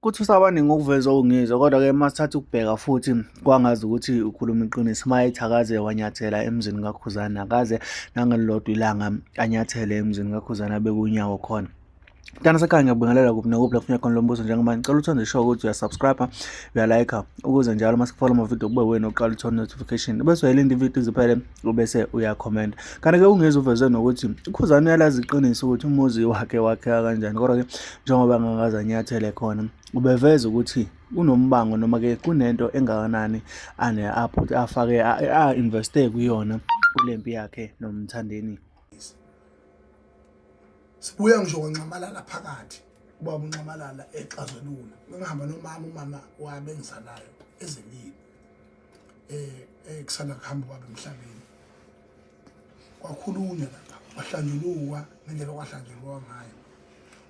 Kuthi usabaningi ukuveza ungizwa kodwa-ke masithatha ukubheka futhi kwangazi ukuthi ukhuluma iqiniso. Mayethakaze wanyathela emzini kaKhuzani, akaze nangelilodwa ilanga anyathele emzini kaKhuzani abeke unyawo khona. Mntana sekhaya ngiyakubingelela kuphi nakuphi la kufuneka khona lo mbuzo njengoba ngicela ukuthi wenze sure ukuthi uyasubscribe, uyalayikha ukuze njalo uma sikufolo amavidiyo kube wena oqala uthole notification. Bese uyalinda ividiyo iziphele ubese uyakhomenta. Kanti-ke ungezwe uveze nokuthi uKhuzani uyalazi iqiniso ukuthi umuzi wakhe wakheka kanjani. Kodwa-ke njengoba angakaze anyathele khona, ubeveza ukuthi unombango noma-ke kunento engakanani afake a-investe kuyona kule mpi yakhe nomthandeni. Sibuya ngisho kwenqamalala phakathi ubaba uNxamalala exazulula ngihamba umama wabengizalayo ezelile kusala kuhamba kwabo emhlabeni kwakhulunywa lapha kwahlanjululwa ngendlela kwahlanjululwa ngayo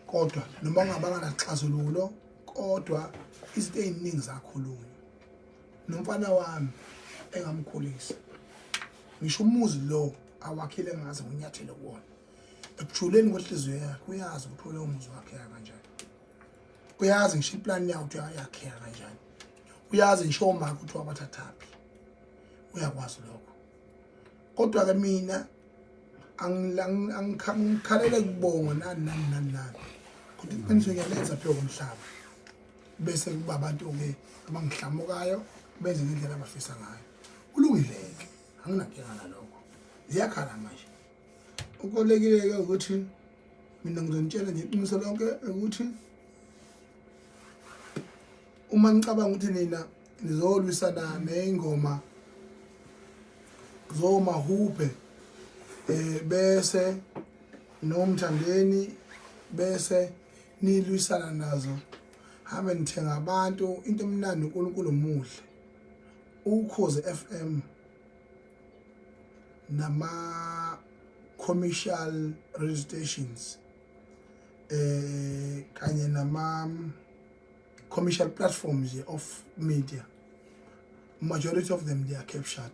kodwa noma ngabanga naxazululo kodwa izinto eziningi zakhulunywa nomfana wami engamkhulisa ngisho umuzi lo awakhile ngaze unyathele kuwona ekujuleni kwenhliziyo yakhe uyazi ukuthi lowo muzi wakhe kanjani, uyazi ngisho iplan yawo ukuthi yakhe kanjani, uyazi ngisho uma ukuthi wabathathaphi, uyakwazi lokho. Kodwa ke mina angikhalele kubonga nani ukuthi iqiniso ngiyalenza phela komhlaba bese kuba abantu ke abangihlamukayo benze ngendlela abafisa ngayo kulungile-ke anginankinga nalokho ziyakhala manje. Ukolekile-ke ukuthi mina ngizonitshela nje iqiniso lonke ukuthi uma ngicabanga ukuthi nina nizolwisana nezingoma zomahuphe bese nomthandeni bese nilwisana nazo hambe nithenga abantu into emnandi uNkulunkulu omuhle uKhozi FM nama commercial radio stations kanye nama commercial platforms of media, majority of them they are captured.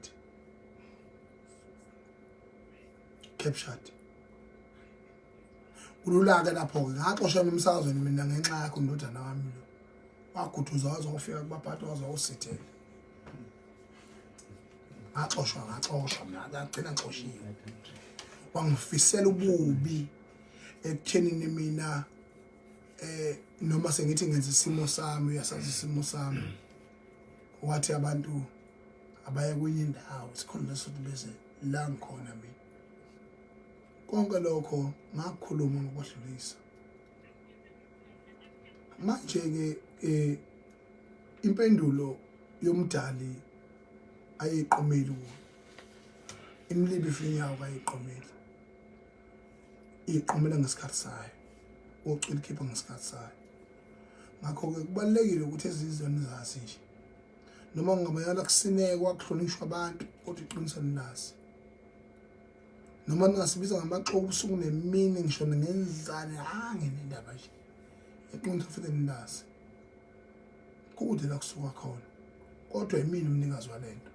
Ulula-ke lapho-ke ngaxoshwa emsakazweni mina ngenxa yakho ndodana wami lo waguthuza waze wafika kubaphathi waze wawusithela ngaxoshwa mina ngagcina ngixoshiwe wangifisela ububi ekuthenini mina noma sengithi ngenza isimo sami uyasazi isimo sami wathi abantu abaye kwenye indawo sikhona sokuthi bese la ngikhona mina konke lokho ngakukhuluma ngokwedlulisa. Manje-ke impendulo yomdali ayiqomeli imlibi finyawo kayiqomeli iqomela ngesikhathi sayo ucela ikhipha ngesikhathi sayo. Ngakho-ke kubalulekile ukuthi ezizweni zazi nje noma kungabayala kusinekwa kuhlonishwa abantu kodwa iqiniso linazi noma ningasibiza ngamaxoko ubusuku nemini ngisho ngenzani ngendaba nje iqiniso futhi linazi kude la kusuka khona kodwa yimini umnikazi walento.